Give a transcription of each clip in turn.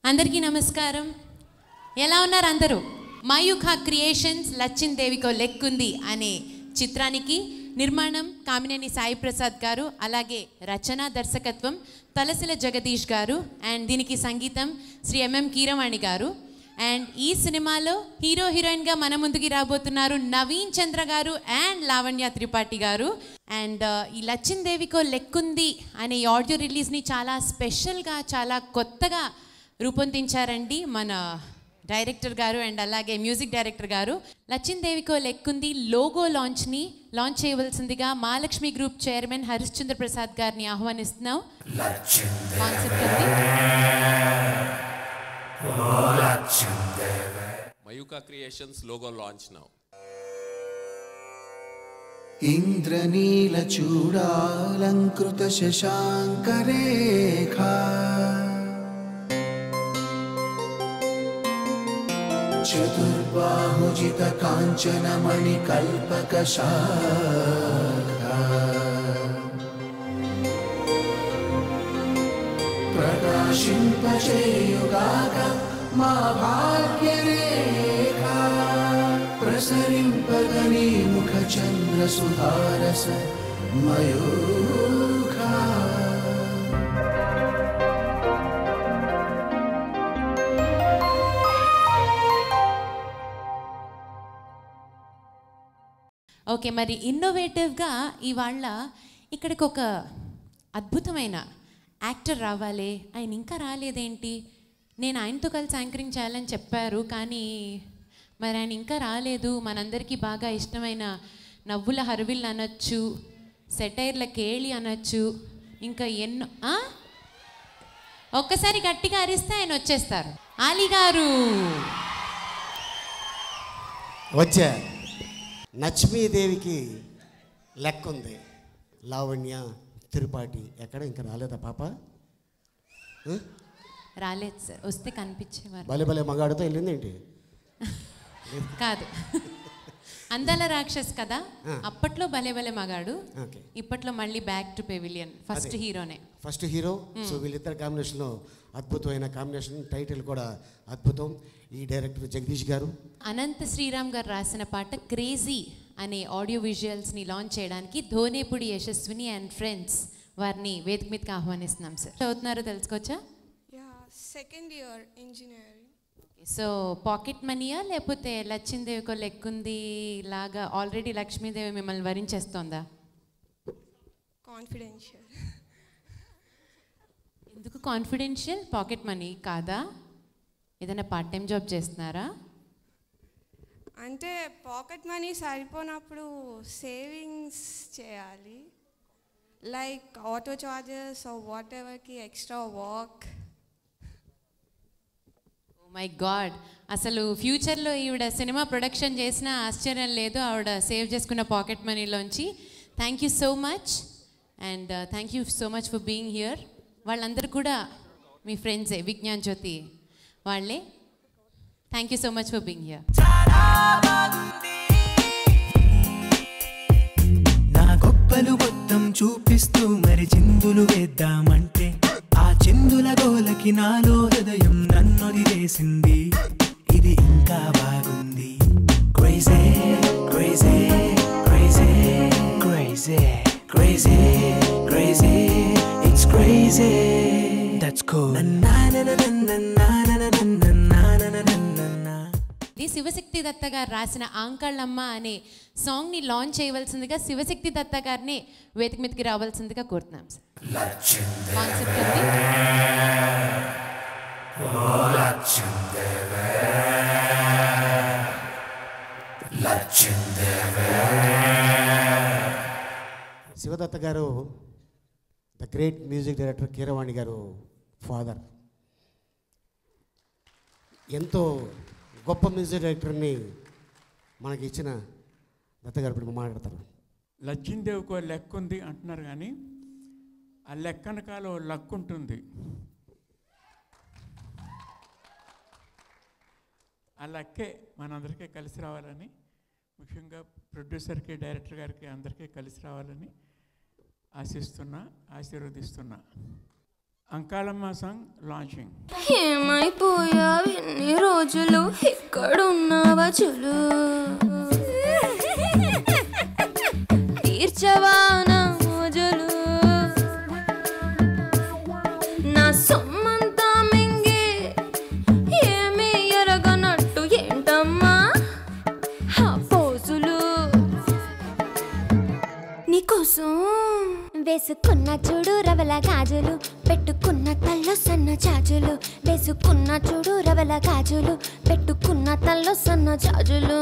అందరికీ నమస్కారం. ఎలా ఉన్నారు అందరూ? మయూఖ క్రియేషన్స్ లచ్చిన్ దేవికో లెక్కుంది అనే చిత్రానికి నిర్మాణం కామినేని సాయి ప్రసాద్ గారు, అలాగే రచన దర్శకత్వం తలసిల జగదీష్ గారు, అండ్ దీనికి సంగీతం శ్రీ ఎంఎం కీరవాణి గారు. అండ్ ఈ సినిమాలో హీరో హీరోయిన్గా మన ముందుకి రాబోతున్నారు నవీన్ చంద్ర గారు అండ్ లావణ్య త్రిపాఠి గారు. అండ్ ఈ లచ్చిన్ దేవికో లెక్కుంది అనే ఆడియో రిలీజ్ని చాలా స్పెషల్గా, చాలా కొత్తగా రూపొందించారండి మన డైరెక్టర్ గారు అండ్ అలాగే మ్యూజిక్ డైరెక్టర్ గారు. లచ్చిన్ దేవికో లెక్కుంది లోగో లాంచ్ చేయవలసిందిగా మహాలక్ష్మి గ్రూప్ చైర్మన్ హరిశ్చంద్ర ప్రసాద్ గారిని ఆహ్వానిస్తున్నాం. Mayuka Creations logo launch now. ఇంద్రనీల చూడాలంకృత Shashanka రేఖా చతుర్బాహుజిత కాంచన మణి కల్పక శాఖా ప్రకాశింపచేయుగాక మా భాగ్య రేఖా ప్రసరింపగని ముఖ చంద్ర సుధారస మయూఖా. ఓకే, మరి ఇన్నోవేటివ్గా ఇవాళ ఇక్కడికి ఒక అద్భుతమైన యాక్టర్ రావాలి. ఆయన ఇంకా రాలేదేంటి? నేను ఆయనతో కలిసి యాంకరింగ్ చేయాలని చెప్పారు, కానీ మరి ఆయన ఇంకా రాలేదు. మనందరికీ బాగా ఇష్టమైన నవ్వుల హర్విల్ అనొచ్చు, సెటైర్ల కేళి అనొచ్చు, ఇంకా ఎన్నో. ఒక్కసారి గట్టిగా అరిస్తే ఆయన వచ్చేస్తారు. ఆలీ గారు వచ్చా. లక్ష్మీదేవికి లెక్కుంది. లావణ్య త్రిపాఠి ఎక్కడ ఇంకా రాలేదా పాప? రాలేదు సార్, వస్తే కనిపించేవారు. భలే భలే మగాడితో వెళ్ళింది ఏంటి? కాదు, అందాల రాక్షస్ కదా, అప్పట్లో భలే భలే మగాడు, ఇప్పట్లో మళ్ళీ బ్యాక్ టు పెవిలియన్. ఫస్ట్ హీరోనే, ఫస్ట్ హీరో. సో వీళ్ళిద్దరు కాంబినేషన్లో అద్భుతమైన కాంబినేషన్, టైటిల్ కూడా అద్భుతం. ఈ డైరెక్టర్ జగదీష్ గారు. అనంత శ్రీరామ్ గారు రాసిన పాట క్రేజీ అనే ఆడియో విజువల్స్ని లాంచ్ చేయడానికి ధోనేపుడి యశస్విని అండ్ ఫ్రెండ్స్ వారిని వేదిక మీదకి ఆహ్వానిస్తున్నాం. సార్ చదువుతున్నారో తెలుసుకోవచ్చా? Second year engineering. So pocket మనీయా లేకపోతే లచ్చిన్ దేవికో లెక్కుంది లాగా ఆల్రెడీ లక్ష్మీదేవి మిమ్మల్ని వరించేస్తోందా? కాన్ఫిడెన్షియల్. ఎందుకు కాన్ఫిడెన్షియల్? పాకెట్ మనీ కాదా? ఏదైనా పార్ట్ టైం జాబ్ చేస్తున్నారా? అంటే పాకెట్ మనీ సరిపోనప్పుడు సేవింగ్స్ చేయాలి, like auto charges or what ఎవర్కి ఎక్స్ట్రా వర్క్. మై గాడ్, అసలు ఫ్యూచర్లో ఈవిడ సినిమా ప్రొడక్షన్ చేసినా ఆశ్చర్యం లేదు, ఆవిడ సేవ్ చేసుకున్న పాకెట్ మనీలోంచి. Thank you so much and thank you so much for being here. వాళ్ళందరూ కూడా మీ ఫ్రెండ్సే, విజ్ఞాన్ జ్యోతి వాళ్ళే. Thank you so much for being here. నా గొప్పలు మొత్తం చూపిస్తూ మరి చిందులు వేద్దామంటే ఆ చిందుల గోలకి నాలో హృదయం నన్నొదిలేసింది. ఇది ఇంకా బాగుంది. Crazy crazy crazy crazy crazy crazy it's crazy. That's cool. ఇది శివశక్తి దత్త గారు రాసిన ఆంకళ్ళమ్మ అనే సాంగ్ని లాంచ్ చేయవలసిందిగా శివశక్తి దత్త గారిని వేదిక మీదకి రావాల్సిందిగా కోరుతున్నాం. కాన్సెప్ట్ శివదత్త గారు the great music director Keeravani గారు ఫాదర్. ఎంతో గొప్ప మ్యూజిక్ డైరెక్టర్ని మనకి ఇచ్చిన దత్త గారు ఇప్పుడు మాట్లాడతారు. లచ్చిన్ దేవికో లెక్క ఉంది అంటున్నారు, కానీ ఆ లెక్కనకాలో లక్ ఉంటుంది. ఆ లక్కే మనందరికీ కలిసి రావాలని, ముఖ్యంగా ప్రొడ్యూసర్కి, డైరెక్టర్ గారికి అందరికీ కలిసి రావాలని ఆశిస్తున్నా, ఆశీర్వదిస్తున్నా. Ankalamma song launching. ఏమైపోయావు ఎన్ని రోజులు ఇక్కడున్నావా చులు తీర్చవా నా రోజులు నా సొమ్మంతా మింగి ఏమీ ఎరగనట్టు ఏంటమ్మా ఆ పోజులు నీకోసం వేసుకున్న చూడు రవల గాజులు పెట్టుకున్న తల్లో సన్న చాజులు వేసుకున్న చూడు రవల గాజులు పెట్టుకున్న తల్లో సన్న చాజులు.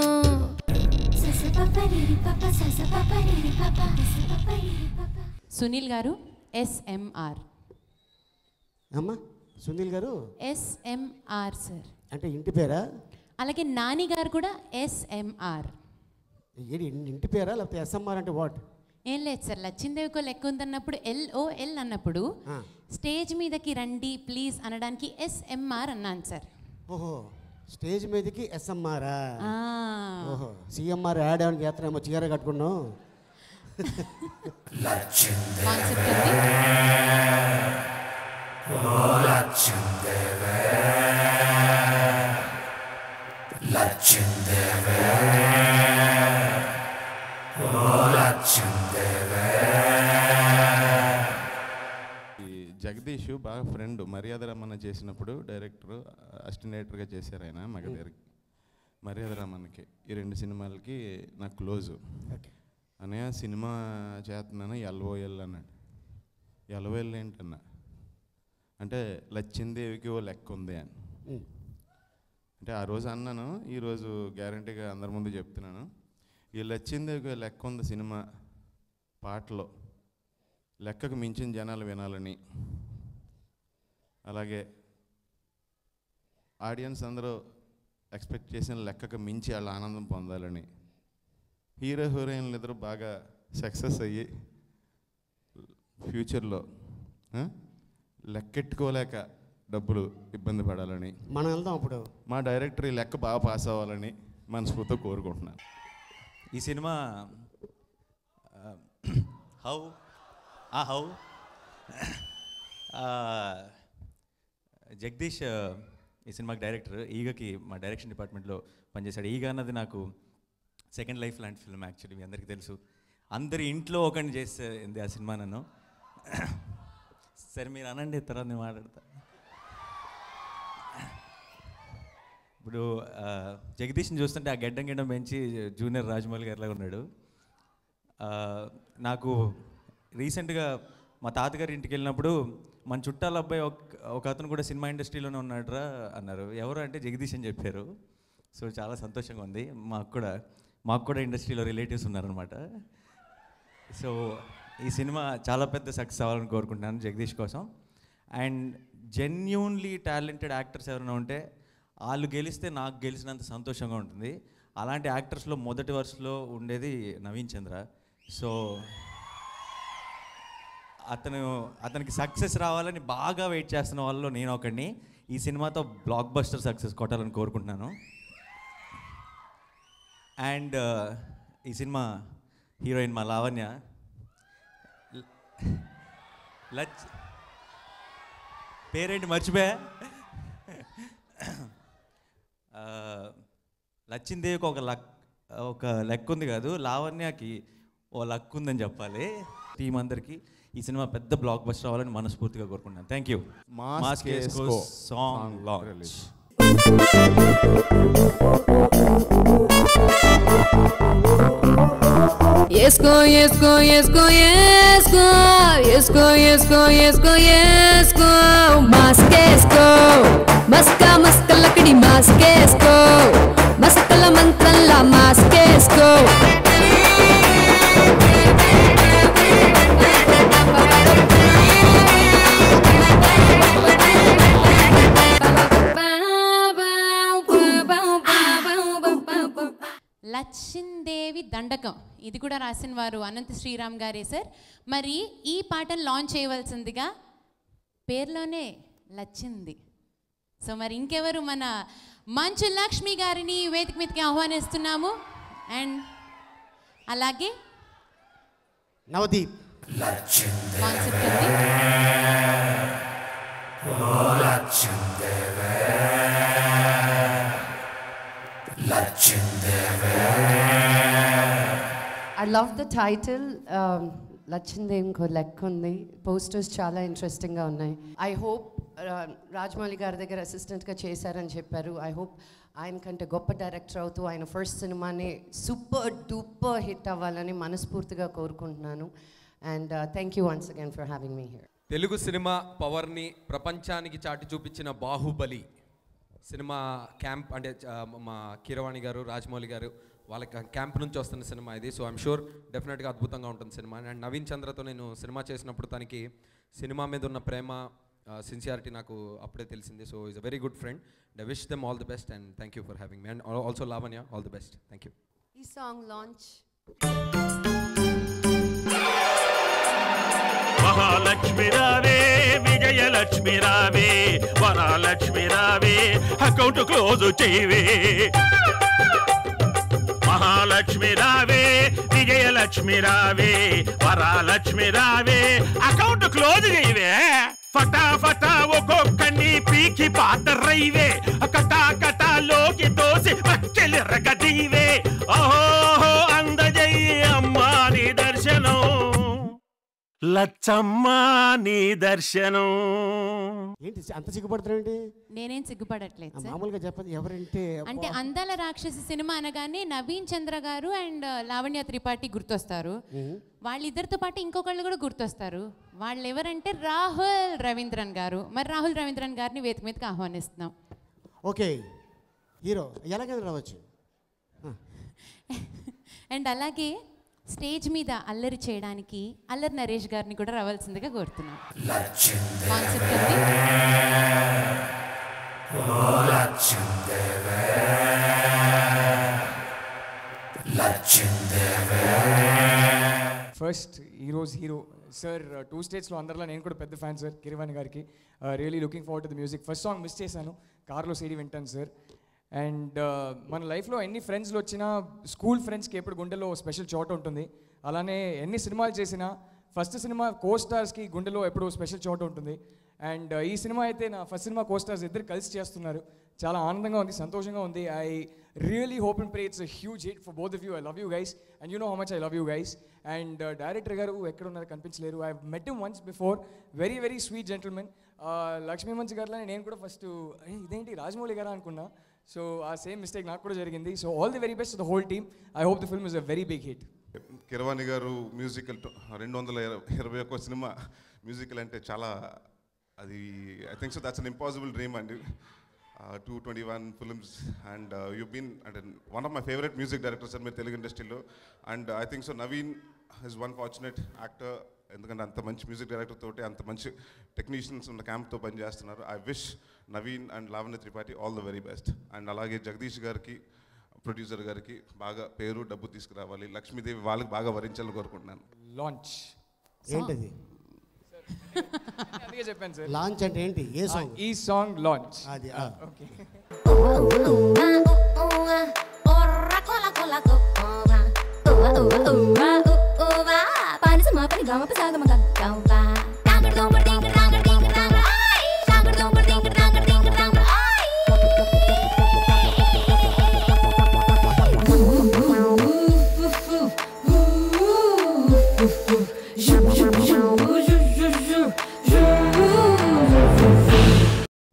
సునీల్ గారు SMR. అమ్మా సునీల్ గారు SMR సార్. అంటే ఇంటి పేరా? అలాగే నాని గారు కూడా SMR. ఇంటి పేరా లేకపోతే SMR అంటే వాట్? ఏం లేదు సార్, లచ్చిందేవికో లెక్క ఉందన్నప్పుడు LOL అన్నప్పుడు స్టేజ్ మీదకి రండి ప్లీజ్ అనడానికి SMR అన్నాను సార్. ఓహో స్టేజ్ మీదకి SMR. ఓహో CMR యాడ్ అవడానికి చేస్తున్నామో చీర కట్టుకున్నాం. జగదీష్ బాగా ఫ్రెండ్. మర్యాద రమణ చేసినప్పుడు డైరెక్టర్ అసిస్టెంట్గా చేశారు ఆయన మగధీరకి, మర్యాద రమణకి. ఈ 2 సినిమాలకి నాకు క్లోజు. అన్నయ్య సినిమా చేస్తున్నాను LOL అన్నాడు. LOL ఏంటన్నా అంటే లచ్చిందేవికి ఓ లెక్క ఉంది అని. అంటే ఆ రోజు అన్నాను, ఈరోజు గ్యారంటీగా అందరి ముందు చెప్తున్నాను. ఈ లచ్చిందేవికి లెక్క ఉంది సినిమా పాటలో లెక్కకు మించిన జనాలు వినాలని, అలాగే ఆడియన్స్ అందరూ ఎక్స్పెక్ట్ చేసిన లెక్కకు మించి వాళ్ళ ఆనందం పొందాలని, హీరో హీరోయిన్లు ఇద్దరు బాగా సక్సెస్ అయ్యి ఫ్యూచర్లో లెక్కెట్టుకోలేక డబ్బులు ఇబ్బంది పడాలని, మనం వెళ్దాం అప్పుడు మా డైరెక్టర్ ఈ లెక్క బాగా పాస్ అవ్వాలని మనస్ఫూర్తిగా కోరుకుంటున్నాను. ఈ సినిమా హౌ జగదీష్ ఈ సినిమాకి డైరెక్టర్. ఈగకి మా డైరెక్షన్ డిపార్ట్మెంట్లో పనిచేశాడు. ఈగ అన్నది నాకు సెకండ్ లైఫ్ లాంటి ఫిల్మ్. యాక్చువల్లీ మీ అందరికీ తెలుసు, అందరి ఇంట్లో ఒకరిని చేస్తుంది ఆ సినిమా నన్ను. సరే మీరు అనండి, తర్వాత నేను మాట్లాడతా. ఇప్పుడు జగదీష్ని చూస్తుంటే ఆ గడ్డం పెంచి జూనియర్ రాజమౌళి గారిలాగా ఉన్నాడు. నాకు రీసెంట్గా మా తాతగారి ఇంటికి వెళ్ళినప్పుడు మన చుట్టాల అబ్బాయి ఒక అతను కూడా సినిమా ఇండస్ట్రీలోనే ఉన్నాడురా అన్నారు. ఎవరు అంటే జగదీష్ అని చెప్పారు. సో చాలా సంతోషంగా ఉంది. మాకు కూడా ఇండస్ట్రీలో రిలేటివ్స్ ఉన్నారనమాట. సో ఈ సినిమా చాలా పెద్ద సక్సెస్ అవ్వాలని కోరుకుంటున్నాను జగదీష్ కోసం. అండ్ జెన్యూన్లీ టాలెంటెడ్ యాక్టర్స్ ఎవరైనా ఉంటే వాళ్ళు గెలిస్తే నాకు గెలిచినంత సంతోషంగా ఉంటుంది. అలాంటి యాక్టర్స్లో మొదటి వరుసలో ఉండేది నవీన్ చంద్ర. సో అతనికి సక్సెస్ రావాలని బాగా వెయిట్ చేస్తున్న వాళ్ళలో నేను ఒకడిని. ఈ సినిమాతో బ్లాక్ బస్టర్ సక్సెస్ కొట్టాలని కోరుకుంటున్నాను. అండ్ ఈ సినిమా హీరోయిన్ మా లావణ్య. పేరేంటి మర్చిపోయా. లచ్చిందేవికి ఒక లెక్క ఉంది కాదు, లావణ్యకి ఓ లక్ ఉందని చెప్పాలి. టీం అందరికీ ఈ సినిమా పెద్ద బ్లాక్ బస్టర్ అవ్వాలని మనస్ఫూర్తిగా కోరుకుంటున్నాను. Thank you. మాస్క్ వేసుకో song launch. Yesko, yesko, yesko, yesko, yesko, yesko, yesko, yesko, mask yesko, maska maska lakdi mask yesko, maskala mantralla mask yesko. లచ్చిందేవి దండకం, ఇది కూడా రాసిన వారు అనంత శ్రీరామ్ గారే సార్. మరి ఈ పాటను లాంచ్ చేయవలసిందిగా పేర్లోనే లచ్చింది. సో మరి ఇంకెవరు, మన మంచు లక్ష్మి గారిని వేదిక మీదకి ఆహ్వానిస్తున్నాము. అండ్ అలాగే నవదీప్ కాన్సెప్ట్ ఉంది. I love the title, Lachindevi Ko Lekkundi. Posters chala interesting ga unnai. I hope Rajamouli garu దగ్గర అసిస్టెంట్ గా చేశారని చెప్పారు. I hope ఆయన కంటే గొప్ప డైరెక్టర్ అవుతూ ఆయన ఫస్ట్ సినిమాని సూపర్ డూపర్ హిట్ అవ్వాలని మనస్ఫూర్తిగా కోరుకుంటున్నాను. And thank you once again for having me here. Telugu cinema పవర్ని ప్రపంచానికి చాటి చూపించిన బాహుబలి సినిమా క్యాంప్ అంటే మా కీరవాణి గారు రాజమౌళి గారు వాళ్ళ క్యాంప్ నుంచి వస్తున్న సినిమా ఇది. సో ఐమ్ షూర్ డెఫినెట్గా అద్భుతంగా ఉంటుంది సినిమా. అండ్ నవీన్ చంద్రతో నేను సినిమా చేసినప్పుడు తనకి సినిమా మీద ఉన్న ప్రేమ సిన్సియారిటీ నాకు అప్పుడే తెలిసింది. So is a very good friend. I wish them all the best and thank you for having me. And also Lavanya, all the best. Thank you. ఈ సాంగ్ లాంచ్ మహాలక్ష్మి రావే, విజయలక్ష్మి రావే, వరాలక్ష్మి రావే, అకౌంట్ క్లోజ్ చేయవే. మహాలక్ష్మి రావే, విజయలక్ష్మి రావే, వరాలక్ష్మి రావే, అకౌంట్ క్లోజ్ చేయవే. ఫటాఫటా ఒక్కొక్కని పీకి పాతరైవే, కటా కటాలోకి తోసి మక్కెలిరగదీవే. ఓహో అందజయ్యి అమ్మా నీ దర్శనం, లచ్చమ్మ నీ దర్శనం. ఏంటి అంత సిగ్గుపడుతున్నాండి? నేనేం సిగ్గుపడట్లేదు సార్. మామూలుగా చెప్పదు ఎవరంటే అంటే అందాల రాక్షసి సినిమా అనగానే నవీన్ చంద్ర గారు అండ్ లావణ్య త్రిపాఠి గుర్తొస్తారు. వాళ్ళిద్దరితో పాటు ఇంకొకళ్ళు కూడా గుర్తొస్తారు. వాళ్ళు ఎవరంటే రాహుల్ రవీంద్రన్ గారు. మరి రాహుల్ రవీంద్రన్ గారిని వేదిక మీదకి ఆహ్వానిస్తున్నాం. ఓకే, హీరో ఎలాగైనా రావచ్చు. అండ్ అలాగే స్టేజ్ మీద అల్లరి చేయడానికి అల్లరి నరేష్ గారిని కూడా రావాల్సిందిగా కోరుతున్నాం. Concept first heroes hero sir 2 స్టేట్స్లో అందరిలో నేను కూడా పెద్ద ఫ్యాన్ సార్ కీరవాణి గారికి. Really looking forward to the music. First song miss చేశాను, కార్లో సీడీ వింటాను సార్. అండ్ మన లైఫ్లో ఎన్ని ఫ్రెండ్స్లు వచ్చినా స్కూల్ ఫ్రెండ్స్కి ఎప్పుడు గుండెలో స్పెషల్ చోట ఉంటుంది. అలానే ఎన్ని సినిమాలు చేసినా ఫస్ట్ సినిమా కో స్టార్స్కి గుండెలో ఎప్పుడో స్పెషల్ చోట ఉంటుంది. అండ్ ఈ సినిమా అయితే నా ఫస్ట్ సినిమా కో స్టార్స్ ఇద్దరు కలిసి చేస్తున్నారు. చాలా ఆనందంగా ఉంది, సంతోషంగా ఉంది. I really hope and pray it's a huge hit for both of you. I love you guys and you know how much I love you guys. And director గారు ఎక్కడ ఉన్నారు కనిపించలేరు. I met him once before, very very sweet gentlemen. Lakshmi మంచి గారిలోనే నేను కూడా first ఇదేంటి రాజమౌళి గారా అనుకున్నా. సో ఆ సేమ్ మిస్టేక్ నాకు కూడా జరిగింది. So all the very best to the whole team. I hope the film is a very big hit. Keeravani garu musical 221 cinema musical అంటే చాలా అది I think so that's an impossible dream అండి. 221 films and you been అంటే one of my favourite music director sir మీరు తెలుగు ఇండస్ట్రీలో. And I think so Naveen is one fortunate actor, ఎందుకంటే అంత మంచి మ్యూజిక్ డైరెక్టర్ తోటి అంత మంచి టెక్నీషియన్స్ ఉన్న క్యాంప్తో పనిచేస్తున్నారు. I wish Naveen and Lavanya Tripathi all the very best. And అలాగే జగదీష్ గారికి ప్రొడ్యూసర్ గారికి బాగా పేరు డబ్బు తీసుకురావాలి. లక్ష్మీదేవి వాళ్ళకి బాగా వరించాలని కోరుకుంటున్నాను. లాంచ్ ఏంటది? అందుకే చెప్పాను సార్. లాంచ్ అంటే ఏంటి? ఏ సాంగ్? ఈ సాంగ్ లాంచ్. అది ఓకే.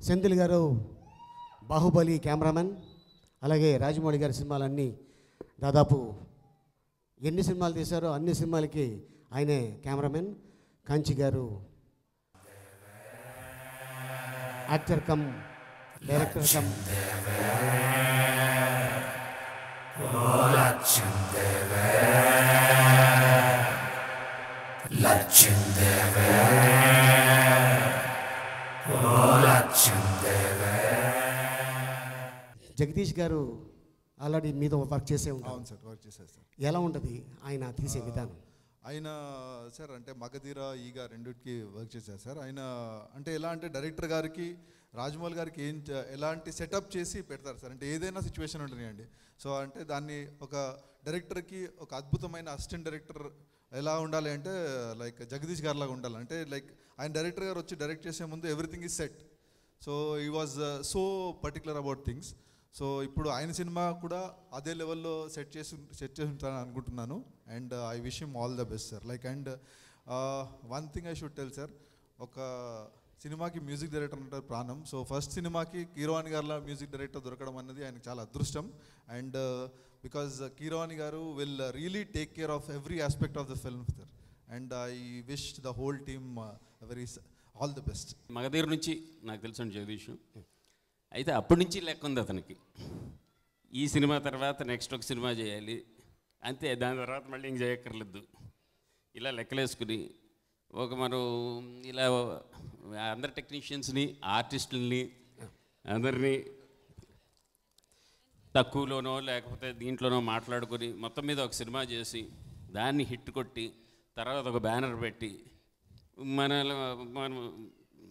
సెంధిల్ గారు బాహుబలి కెమెరామెన్, అలాగే రాజమౌళి గారి సినిమాలన్నీ దాదాపు ఎన్ని సినిమాలు తీశారో అన్ని సినిమాలకి ఆయనే కెమెరామెన్. కాంచి గారు actor come director come. Jagadish గారు ఆల్రెడీ మీతో వర్క్ చేసే ఉంటారు. అవును సార్, వర్క్ చేశారు సార్. ఎలా ఉంటుంది ఆయన తీసే విధానం? ఆయన సార్ అంటే మగధీర ఈగ రెండింటికి వర్క్ చేశారు సార్. ఆయన అంటే ఎలా అంటే డైరెక్టర్ గారికి రాజమౌళి గారికి ఎలాంటి సెటప్ చేసి పెడతారు సార్. అంటే ఏదైనా సిచ్యువేషన్ ఉంటుందండి. సో అంటే దాన్ని ఒక డైరెక్టర్కి ఒక అద్భుతమైన అసిస్టెంట్ డైరెక్టర్ ఎలా ఉండాలి అంటే లైక్ జగదీష్ గారు లాగా ఉండాలి. అంటే లైక్ ఆయన డైరెక్టర్ గారు వచ్చి డైరెక్ట్ చేసే ముందు ఎవ్రీథింగ్ ఈజ్ సెట్. సో ఈ was so particular about things. So ఇప్పుడు ఆయన సినిమా కూడా అదే లెవెల్లో సెట్ చేసి ఉంటానని అనుకుంటున్నాను. And I wish him all the best sir. Like and one thing I should tell sir, ఒక సినిమాకి మ్యూజిక్ డైరెక్టర్ అంటారు ప్రాణం. సో ఫస్ట్ సినిమాకి కీరవాణి గారిలా మ్యూజిక్ డైరెక్టర్ దొరకడం అన్నది ఆయనకు చాలా అదృష్టం. అండ్ బికాజ్ కీరవాణి గారు will really take care of every aspect of the film sir. And I wish the whole team very all the best. Magadheera నుంచి నాకు తెలుసు జగదీష్, అయితే అప్పటి నుంచి లెక్క ఉంది అతనికి. ఈ సినిమా తర్వాత నెక్స్ట్ ఒక సినిమా చేయాలి అంతే, దాని తర్వాత మళ్ళీ ఇంక చేయక్కర్లేదు. ఇలా లెక్కలేసుకుని మనం ఇలా అందరు టెక్నీషియన్స్ని, ఆర్టిస్టులని అందరినీ తక్కువలోనో లేకపోతే దీంట్లోనో మాట్లాడుకొని మొత్తం మీద ఒక సినిమా చేసి దాన్ని హిట్ కొట్టి తర్వాత ఒక బ్యానర్ పెట్టి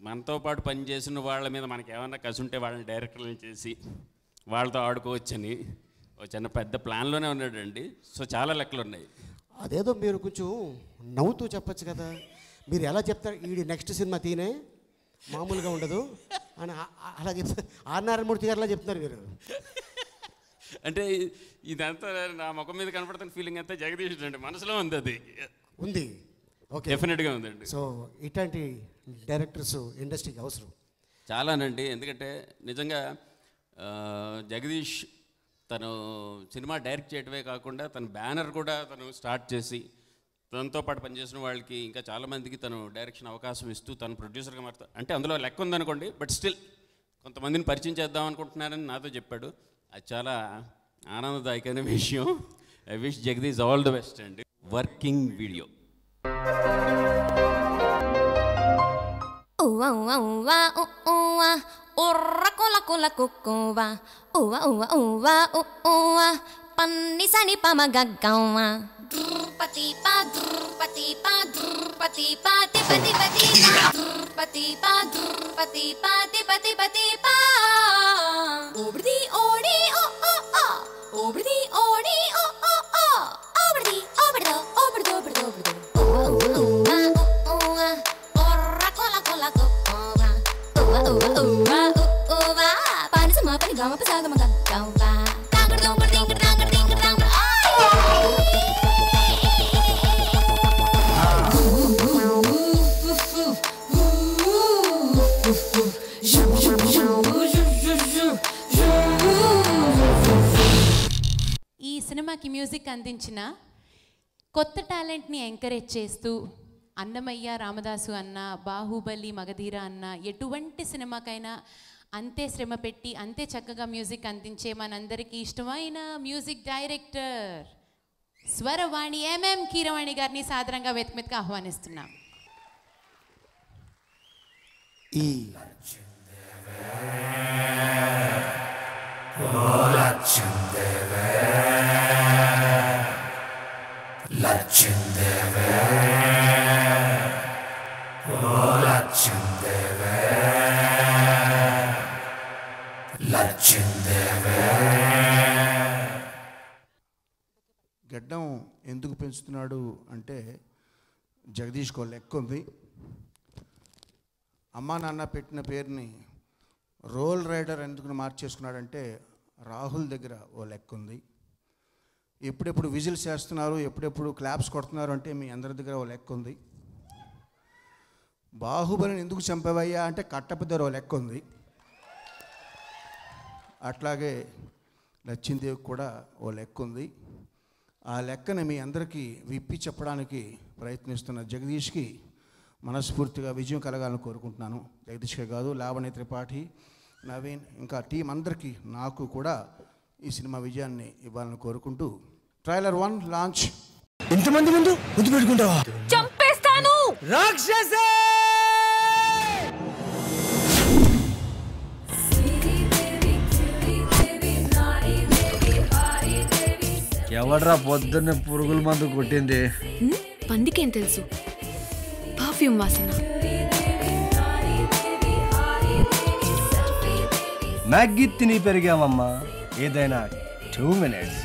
మనతో పాటు పనిచేసిన వాళ్ళ మీద మనకి ఏమన్నా కసుంటే వాళ్ళని డైరెక్టర్లను చేసి వాళ్ళతో ఆడుకోవచ్చని ఒక చిన్న పెద్ద ప్లాన్లోనే ఉన్నాడండి. సో చాలా లెక్కలు ఉన్నాయి. అదేదో మీరు కొంచెం నవ్వుతూ చెప్పచ్చు కదా. మీరు ఎలా చెప్తారు, ఈ నెక్స్ట్ సినిమా తీనే మామూలుగా ఉండదు అని అలా చెప్తారు. ఆర్ నారాయణమూర్తి గారు అలా చెప్తున్నారు మీరు. అంటే ఇదంతా నా ముఖం మీద కనపడుతున్న ఫీలింగ్ అంతా జగదీష్ అండి, మనసులో ఉంది. అది ఉంది, ఓకే, డెఫినెట్గా ఉందండి. సో ఇట్లాంటి డైరెక్టర్స్ ఇండస్ట్రీకి అవసరం చాలానండి. ఎందుకంటే నిజంగా జగదీష్ తను సినిమా డైరెక్ట్ చేయడమే కాకుండా తన బ్యానర్ కూడా తను స్టార్ట్ చేసి తనతో పాటు పనిచేసిన వాళ్ళకి ఇంకా చాలామందికి తను డైరెక్షన్ అవకాశం ఇస్తూ తను ప్రొడ్యూసర్గా మారుతాడు. అంటే అందులో లెక్క ఉందనుకోండి, బట్ స్టిల్ కొంతమందిని పరిచయం చేద్దాం అనుకుంటున్నారని నాతో చెప్పాడు. అది చాలా ఆనందదాయకమైన విషయం. I wish Jagadish all the best అండి. Working video. Uwa uwa uwa uwa urra kola kola kukuwa uwa uwa uwa uwa panni sani pamagagawa drupati pa drupati pa drupati pa tipati pati pa drupati pa drupati pa tipati pati pa obrdi odi o o o obrdi odi o o o obrdi obrdo obrdo obrdo obrdo Gama pesaga magagawa. Tangar dong berding tangar ding tangar. ఈ సినిమాకి music అందించిన కొత్త టాలెంట్ని encourage చేస్తూ అన్నమయ్య, రామదాసు అన్న, బాహుబలి, మగధీర అన్న ఎటువంటి సినిమాకైనా అంతే శ్రమ పెట్టి అంతే చక్కగా మ్యూజిక్ అందించే మనందరికీ ఇష్టమైన మ్యూజిక్ డైరెక్టర్ స్వరవాణి ఎంఎం కీరవాణి గారిని సాదరంగా వేదికగా ఆహ్వానిస్తున్నాం. గడ్డం ఎందుకు పెంచుతున్నాడు అంటే జగదీష్కో లెక్క ఉంది. అమ్మా నాన్న పెట్టిన పేరుని రోల్ రైడర్ ఎందుకు మార్చేసుకున్నాడంటే రాహుల్ దగ్గర ఓ లెక్క ఉంది. ఎప్పుడెప్పుడు విజిల్స్ చేస్తున్నారు, ఎప్పుడెప్పుడు క్లాప్స్ కొడుతున్నారు అంటే మీ అందరి దగ్గర ఓ లెక్క ఉంది. బాహుబలిని ఎందుకు చంపవయ్యా అంటే కట్టప్ప దగ్గర ఓ లెక్క ఉంది. అట్లాగే లచ్చిందేవికి కూడా ఓ లెక్క ఉంది. ఆ లెక్కని మీ అందరికీ విప్పి చెప్పడానికి ప్రయత్నిస్తున్న జగదీష్కి మనస్ఫూర్తిగా విజయం కలగాలని కోరుకుంటున్నాను. జగదీష్కే కాదు, లావణ్య త్రిపాఠి, నవీన్, ఇంకా టీం అందరికీ నాకు కూడా ఈ సినిమా విజయాన్ని ఇవ్వాలని కోరుకుంటూ ట్రైలర్ 1 లాంచ్. ఇంతమంది ముందు ముద్దు పెట్టుకుంటావా? చంపేస్తాను రాక్షసే! ఎవడ్రా పొద్దున్న పురుగుల మందు కొట్టింది? పందికేం తెలుసు, పర్ఫ్యూమ్ వాసన. మ్యాగీ తిని పెరిగామమ్మా, ఏదైనా 2 minutes.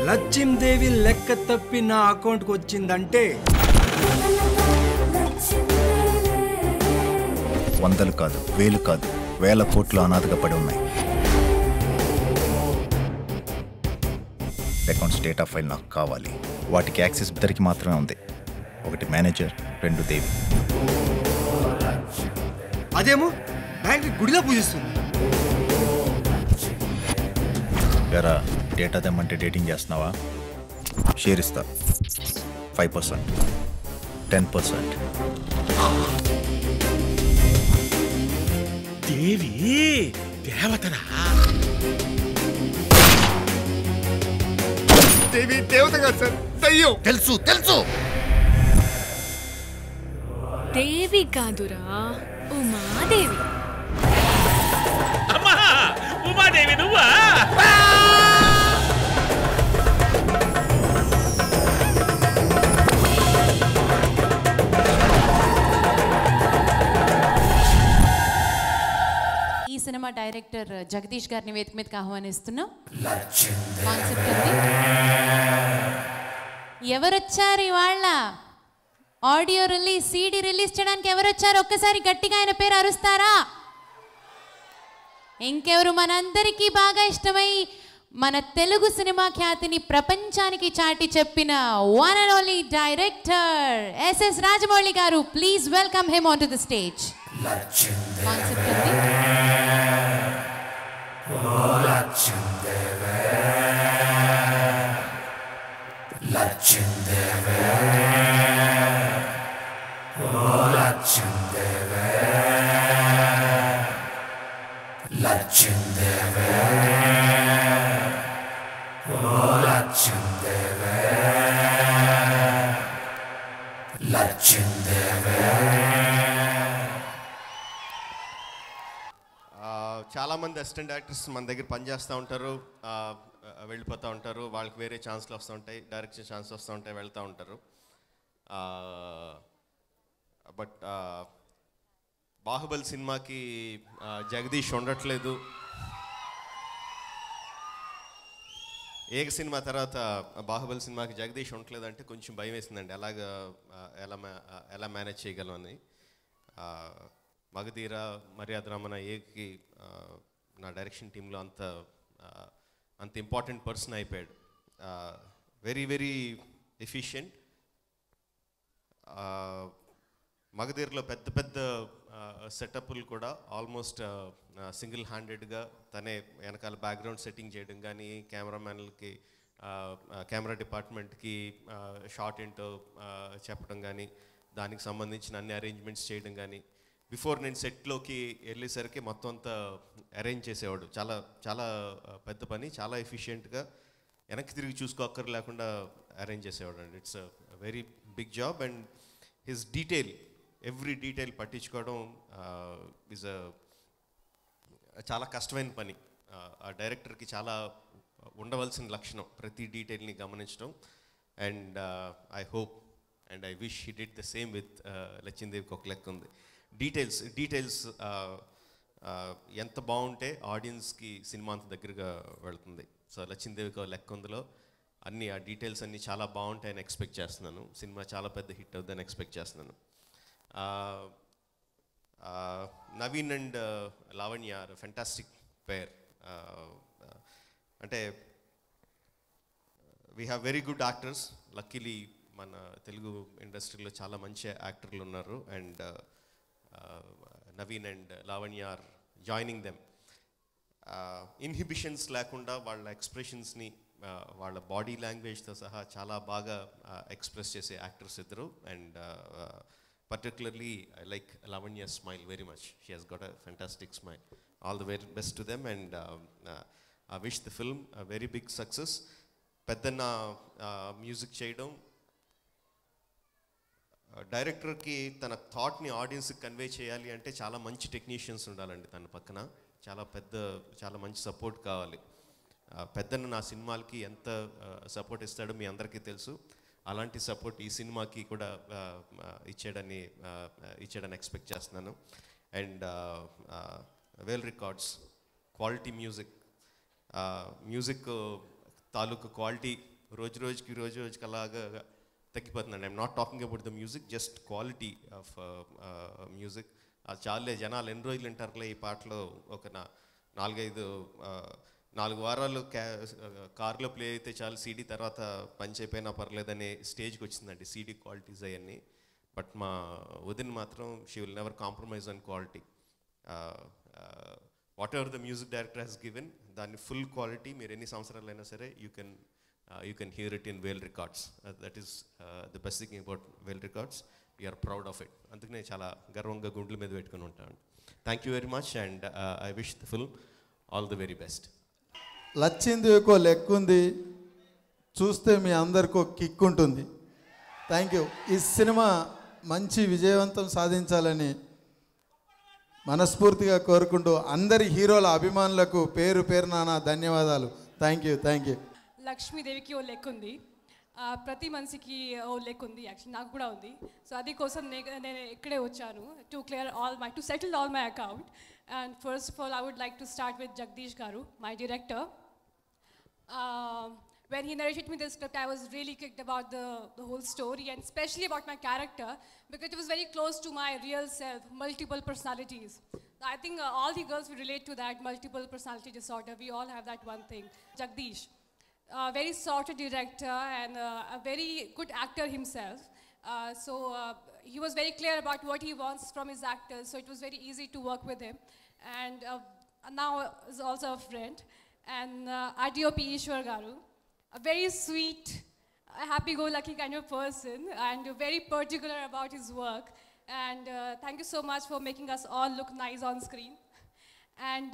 లచ్చిందేవి లెక్క తప్పి నా అకౌంట్కి వచ్చిందంటే వందలు కాదు, వేలు కాదు, వేల కోట్లు అనాథగా పడి ఉన్నాయి. అకౌంట్స్ డేటా ఫైల్ నాకు కావాలి. వాటికి యాక్సెస్ ఇద్దరికి మాత్రమే ఉంది. ఒకటి మేనేజర్, రెండు దేవి. అదేమో బ్యాంక్ గుడిలో పూజిస్తుంది. ఎరా డేటా తెమ్మంటే డేటింగ్ చేస్తున్నావా? షేర్ ఇస్తా. 5%, 10%. దేవి దేవతరా? దేవి దేవత కాదు సార్, దయ్యం. తెలుసు తెలుసు. దేవి కాదురా, ఉమాదేవి. అమ్మా ఉమాదేవి నువ్వా? ఈ సినిమా డైరెక్టర్ జగదీష్ గారిని వేదిక మీదకి ఆహ్వానిస్తున్నాం. కాన్సెప్ట్ ఉంది. ఎవరొచ్చారు ఇవాళ? ఆడియో రిలీజ్, సీడీ రిలీజ్ చేయడానికి ఎవరొచ్చారు? ఒక్కసారి గట్టిగా ఆయన పేరు అరుస్తారా? ఇంకెవరు? మనందరికీ బాగా ఇష్టమై మన తెలుగు సినిమా ఖ్యాతిని ప్రపంచానికి చాటి చెప్పిన one and only director SS Rajamouli గారు. Please welcome him on to the stage. Concept ఉంది. చాలామంది అసిస్టెంట్ యాక్టర్స్ మన దగ్గర పనిచేస్తూ ఉంటారు, వెళ్ళిపోతూ ఉంటారు. వాళ్ళకి వేరే ఛాన్స్లు వస్తూ ఉంటాయి, డైరెక్షన్ ఛాన్స్ వస్తూ ఉంటాయి, వెళ్తూ ఉంటారు. బట్ బాహుబలి సినిమాకి జగదీష్ ఉండట్లేదు. ఏక సినిమా తర్వాత బాహుబలి సినిమాకి జగదీష్ ఉండట్లేదు అంటే కొంచెం భయం వేసిందండి. ఎలా మేనేజ్ చేయగలమని. మగధీర, మర్యాద రామన్న, ఏకి నా డైరెక్షన్ టీంలో అంత ఇంపార్టెంట్ పర్సన్ అయిపోయాడు. Very very efficient. మగధీరలో పెద్ద పెద్ద సెటప్లు కూడా ఆల్మోస్ట్ సింగిల్ హ్యాండెడ్గా తనే వెనకాల బ్యాక్గ్రౌండ్ సెట్టింగ్ చేయడం కానీ, కెమెరామ్యాన్లకి, కెమెరా డిపార్ట్మెంట్కి షార్ట్ ఏంటో చెప్పడం కానీ, దానికి సంబంధించిన అన్ని అరేంజ్మెంట్స్ చేయడం కానీ, బిఫోర్ నేను సెట్లోకి వెళ్ళేసరికి మొత్తం అంతా అరేంజ్ చేసేవాడు. చాలా చాలా పెద్ద పని, చాలా ఎఫిషియెంట్గా వెనక్కి తిరిగి చూసుకోక్కర్ లేకుండా అరేంజ్ చేసేవాడు అండి. It's very big job and his detail, every detail పట్టించుకోవడం ఈజ్ చాలా కష్టమైన పని. ఆ డైరెక్టర్కి చాలా ఉండవలసిన లక్షణం ప్రతి డీటెయిల్ని గమనించడం. And I hope and I wish he did the same with లచ్చిందేవికి ఒక లెక్క ఉంది. డీటెయిల్స్ ఎంత బాగుంటే ఆడియన్స్కి సినిమా అంత దగ్గరగా వెళుతుంది. సో లచ్చిందేవికి ఒక లెక్క ఉందిలో ఆ డీటెయిల్స్ అన్నీ చాలా బాగుంటాయని ఎక్స్పెక్ట్ చేస్తున్నాను. సినిమా చాలా పెద్ద హిట్ అవుతుందని ఎక్స్పెక్ట్ చేస్తున్నాను. Naveen and Lavanya are fantastic pair. అంటే we have very good actors. Luckily మన తెలుగు ఇండస్ట్రీలో చాలా మంచి యాక్టర్లు ఉన్నారు. And Naveen and Lavanya are joining them. Inhibitions లేకుండా వాళ్ళ ఎక్స్ప్రెషన్స్ని, వాళ్ళ బాడీ లాంగ్వేజ్తో సహా చాలా బాగా ఎక్స్ప్రెస్ చేసే యాక్టర్స్ ఇద్దరు. And particularly I like Lavanya's smile very much. She has got a fantastic smile. All the very best to them and I wish the film a very big success. Peddanna music cheyadam, డైరెక్టర్కి తన థాట్ని ఆడియన్స్కి convey చేయాలి అంటే చాలా మంచి technicians ఉండాలండి తన పక్కన. చాలా మంచి సపోర్ట్ కావాలి. పెద్దన్న నా సినిమాలకి ఎంత సపోర్ట్ ఇస్తాడో మీ అందరికీ తెలుసు. అలాంటి సపోర్ట్ ఈ సినిమాకి కూడా ఇచ్చాడని ఎక్స్పెక్ట్ చేస్తున్నాను. And Vel records, quality music తాలూకు క్వాలిటీ రోజు రోజుకి అలాగా తగ్గిపోతుందండి. I'm not talking about the music, just quality of music. అది చాలే, జనాలు ఎన్ని రోజులు వింటారులే ఈ పాటలో, ఒక 4 వారాలు కార్లో ప్లే అయితే చాలు, సీడీ తర్వాత పంచ్ అయిపోయినా పర్లేదనే స్టేజ్కి వచ్చిందండి సీడీ క్వాలిటీస్ అవన్నీ. బట్ మా వదిన మాత్రం she will never compromise on quality. Whatever the music director has given, దాన్ని ఫుల్ క్వాలిటీ మీరు ఎన్ని సంవత్సరాలైనా సరే you can hear it in Vel records. That is the best thing about Vel records. We are proud of it. అందుకనే చాలా గర్వంగా గుండెల మీద పెట్టుకుని ఉంటాను. Thank you very much and I wish the film all the very best. లచ్చిందేవికో లెక్కుంది చూస్తే మీ అందరికీ కిక్ ఉంటుంది. Thank you. ఈ సినిమా మంచి విజయవంతం సాధించాలని మనస్ఫూర్తిగా కోరుకుంటూ అందరి హీరోల అభిమానులకు పేరు పేరున ధన్యవాదాలు. Thank you. లక్ష్మీదేవికి ఓ లెక్క ఉంది, ప్రతి మనిషికి ఓ లెక్క ఉంది. యాక్చువల్లీ నాకు కూడా ఉంది. సో అది కోసం నేను ఇక్కడే వచ్చాను to settle all my account. And first of all, I would like to start with Jagdish Garu, my director. When he narrated me the script, I was really kicked about the whole story, and especially about my character, because it was very close to my real self, multiple personalities. I think all the girls will relate to that multiple personality disorder. We all have that one thing. Jagdish, very sorted director and a very good actor himself. He was very clear about what he wants from his actors, so it was very easy to work with him. And now is also a friend. And RDOP Ishwar Garu, a very sweet, happy-go-lucky kind of person, and very particular about his work. And thank you so much for making us all look nice on screen. And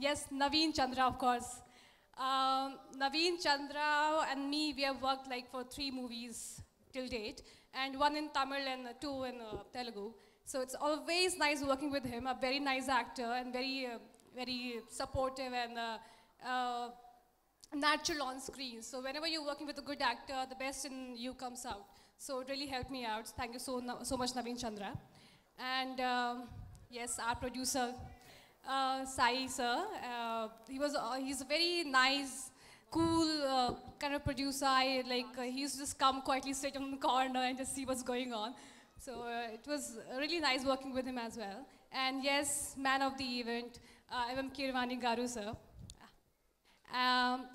yes, Naveen Chandra, of course. Naveen Chandra and me, we have worked like for 3 movies till date, and 1 in Tamil and 2 in Telugu. So it's always nice working with him, a very nice actor and very supportive and natural on screen. So whenever you're working with a good actor, the best in you comes out. So it really helped me out. Thank you so much, Naveen Chandra. And yes, our producer, Sai sir, he's a very nice, cool kind of producer. He used to just come quietly, sit in the corner and just see what's going on. So it was really nice working with him as well. And yes, man of the event, M. Kirwani Garu sir.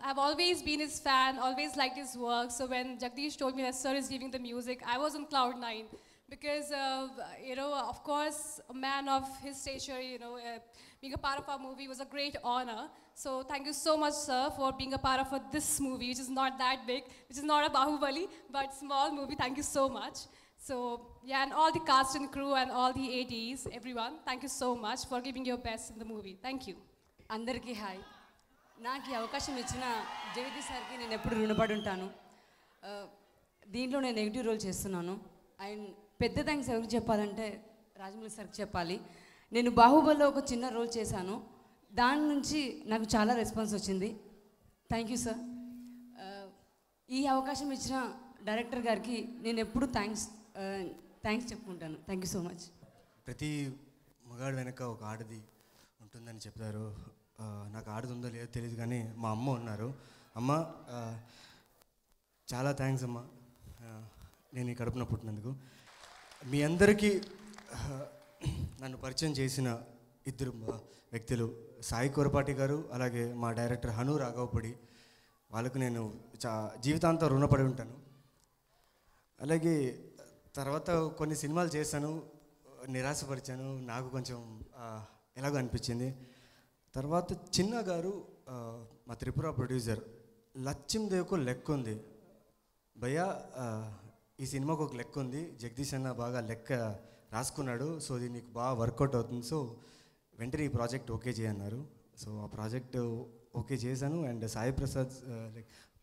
I've always been his fan, always liked his work. So when Jagdish told me that sir is giving the music, I was on cloud 9. Because, of course, a man of his stature, being a part of our movie was a great honor. So thank you so much, sir, for being a part of this movie, which is not that big, which is not a Bahubali, but small movie. Thank you so much. So, yeah, and all the cast and crew and all the ADs, everyone, thank you so much for giving your best in the movie. Thank you. అందరికీ hi. నాకు ఈ అవకాశం ఇచ్చిన జగదీష్ సార్కి నేను ఎప్పుడు రుణపడి ఉంటాను. దీంట్లో నేను నెగిటివ్ రోల్ చేస్తున్నాను. అండ్ పెద్ద థ్యాంక్స్ ఎవరికి చెప్పాలంటే రాజమౌళి సార్కి చెప్పాలి. నేను బాహుబలిలో ఒక చిన్న రోల్ చేశాను, దాని నుంచి నాకు చాలా రెస్పాన్స్ వచ్చింది. Thank you sir. ఈ అవకాశం ఇచ్చిన డైరెక్టర్ గారికి నేను ఎప్పుడు థ్యాంక్స్ చెప్పుకుంటాను. Thank you so much. ప్రతి మగాడు వెనక ఒక ఆడది ఉంటుందని చెప్తారు. నాకు ఆడది ఉందో లేదో తెలియదు, కానీ మా అమ్మ ఉన్నారు. అమ్మ చాలా థ్యాంక్స్ అమ్మ, నేను ఈ కడుపున పుట్టినందుకు. మీ అందరికీ నన్ను పరిచయం చేసిన 2 వ్యక్తులు, సాయి కొరపాటి గారు, అలాగే మా డైరెక్టర్ హను రాఘవపూడి. వాళ్ళకు నేను జీవితాంతం రుణపడి ఉంటాను. అలాగే తర్వాత కొన్ని సినిమాలు చేశాను, నిరాశపరిచాను, నాకు కొంచెం ఎలాగో అనిపించింది. తర్వాత చిన్న గారు, మా త్రిపుర ప్రొడ్యూసర్, లచ్చిందేవికో లెక్క ఉంది భయ్యా, ఈ సినిమాకు ఒక లెక్క ఉంది, జగదీష్ అన్న బాగా లెక్క రాసుకున్నాడు, సో ఇది నీకు బాగా వర్కౌట్ అవుతుంది, సో వెంటనే ఈ ప్రాజెక్ట్ ఓకే చేయన్నారు. సో ఆ ప్రాజెక్ట్ ఓకే చేశాను. అండ్ సాయి ప్రసాద్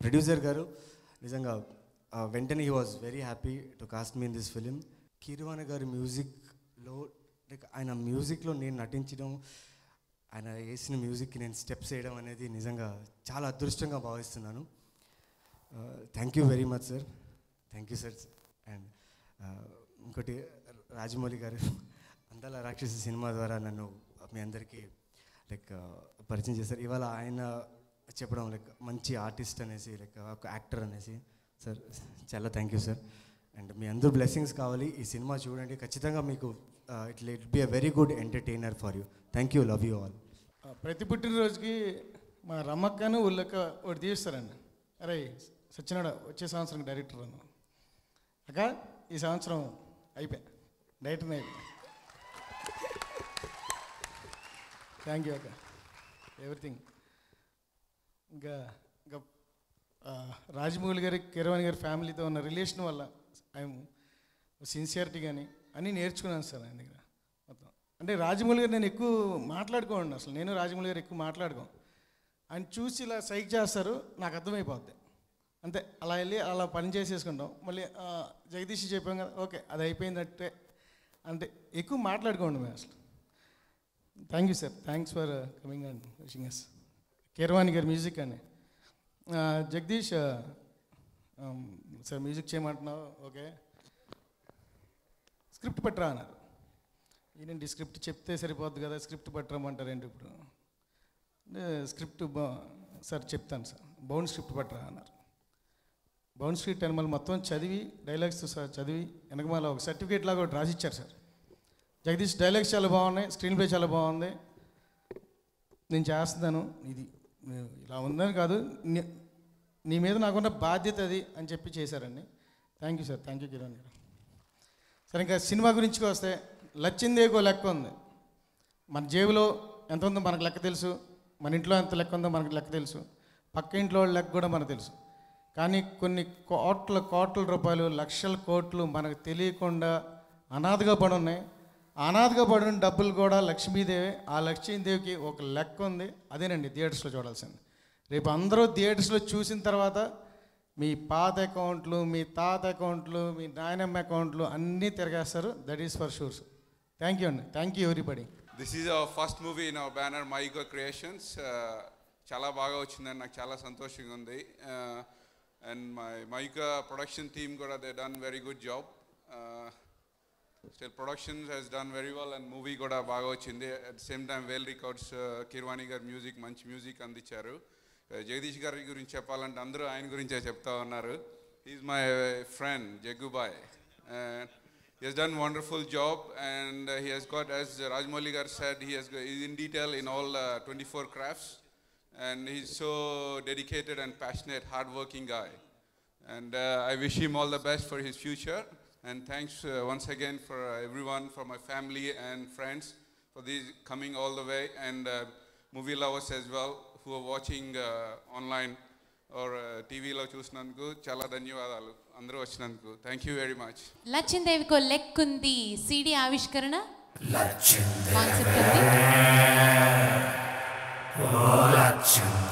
ప్రొడ్యూసర్ గారు నిజంగా వెంటనే he was very happy to cost me in this film. Keeravani గారి మ్యూజిక్లో ఆయన మ్యూజిక్లో నేను నటించడం, ఆయన వేసిన మ్యూజిక్కి నేను స్టెప్స్ వేయడం అనేది నిజంగా చాలా అదృష్టంగా భావిస్తున్నాను. Thank you very much sir. Thank you sir. And ఇంకోటి రాజమౌళి గారు అందాల రాక్షసి సినిమా ద్వారా నన్ను మీ అందరికీ పరిచయం చేశారు. ఇవాళ ఆయన చెప్పడం లైక్ మంచి ఆర్టిస్ట్ అనేసి లైక్ ఒక యాక్టర్ అనేసి సార్ చాలా థ్యాంక్ యూ సార్. అండ్ మీ అందరూ బ్లెస్సింగ్స్ కావాలి. ఈ సినిమా చూడండి, ఖచ్చితంగా మీకు it be a very good entertainer for you. Thank you, love you all. ప్రతి పుట్టినరోజుకి మా రమ్మక్కను ఉల్లక్క ఒకటి తీస్తారండి. అరే సత్యనారాయణ వచ్చే సంవత్సరం డైరెక్టర్ అన్న అక్క, ఈ సంవత్సరం అయిపోయా డైరెక్టర్ని అయిపోయా. థ్యాంక్ యూ అక్క, ఎవ్రీథింగ్. ఇంకా ఇంకా రాజమౌళి గారి, కీరవాణి గారి ఫ్యామిలీతో ఉన్న రిలేషన్ వల్ల ఐఎమ్ సిన్సియారిటీ కానీ అన్నీ నేర్చుకున్నాను సార్ ఆయన దగ్గర మొత్తం. అంటే రాజమౌళి గారు నేను ఎక్కువ మాట్లాడుకోండి, అసలు నేను రాజమౌళి గారు ఎక్కువ మాట్లాడుకోం. ఆయన చూసి ఇలా సైక్ చేస్తారు, నాకు అర్థమైపోద్ది అంతే. అలా వెళ్ళి అలా పని చేసేసుకుంటాం. మళ్ళీ జగదీష్ చెప్పాం కదా, ఓకే అది అయిపోయిందంటే. అంటే ఎక్కువ మాట్లాడుకోండి మేము అసలు. Thank you sir, thanks for coming and wishing us. Keeravani గారి మ్యూజిక్ అని జగదీష్ సార్ మ్యూజిక్ చేయమంటున్నావు, ఓకే స్క్రిప్ట్ పట్టరా అన్నారు. ఏంటంటే స్క్రిప్ట్ చెప్తే సరిపోద్ది కదా, స్క్రిప్ట్ పట్టరమంటారేంటి ఇప్పుడు. అంటే స్క్రిప్ట్ సార్ చెప్తాను సార్, బౌండ్ స్క్రిప్ట్ పట్టరా అన్నారు. బౌండ్ స్క్రిప్ట్ అని మళ్ళీ మొత్తం చదివి డైలాగ్స్ సార్ చదివి వెనకమాల ఒక సర్టిఫికేట్ లాగా ఒకటి రాసిచ్చారు సార్. జగదీష్ డైలాగ్స్ చాలా బాగున్నాయి, స్క్రీన్ ప్లే చాలా బాగుంది, నేను చేస్తున్నాను, ఇది ఇలా ఉందని కాదు, నీ మీద నాకున్న బాధ్యత అది అని చెప్పి చేశారండి. Thank you sir, thank you Kiran గారు. సరే ఇంకా సినిమా గురించి వస్తే లచ్చిందేకో లెక్క ఉంది. మన జేబులో ఎంత ఉందో మనకు లెక్క తెలుసు, మన ఇంట్లో ఎంత లెక్క ఉందో మనకు లెక్క తెలుసు, పక్క ఇంట్లో వాళ్ళ లెక్క కూడా మనకు తెలుసు. కానీ కొన్ని కోట్ల రూపాయలు, లక్షల కోట్లు మనకు తెలియకుండా అనాథగా పడి ఉన్నాయి. అనాథగా పడిన డబ్బులు కూడా లక్ష్మీదేవి. ఆ లక్ష్మీదేవికి ఒక లెక్క ఉంది, అదేనండి థియేటర్స్లో చూడాల్సింది. రేపు అందరూ థియేటర్స్లో చూసిన తర్వాత మీ పాత అకౌంట్లు, మీ తాత అకౌంట్లు, మీ నాయనమ్మ అకౌంట్లు అన్నీ తిరగేస్తారు. That is for sure. Thank you అండి, thank you everybody. This is our first movie in our banner Myko creations. చాలా బాగా వచ్చిందని నాకు చాలా సంతోషంగా ఉంది. అండ్ మైకో ప్రొడక్షన్ టీమ్ కూడా they done very good job. Still production hes done very well and movie కూడా బాగా వచ్చింది. At same time Vel records. Keeravani గారు మ్యూజిక్, మంచి మ్యూజిక్ అందించారు. జగదీష్ గారి గురించి చెప్పాలంటే అందరూ ఆయన గురించే చెప్తా ఉన్నారు. Is my friend Jaggu Bhai. He has done wonderful job and he has got, as Rajmouli Gar said, he's in detail in all 24 crafts and he's so dedicated and passionate, hard-working guy. And I wish him all the best for his future. And thanks once again for everyone, for my family and friends, for these coming all the way, and movie lovers as well who are watching online or టీవీలో చూసినందుకు చాలా ధన్యవాదాలు అందరూ వచ్చినందుకు. Thank you very much. లచ్చిందేవికో లెక్కుంది CD ఆవిష్కరణ Lachindevi,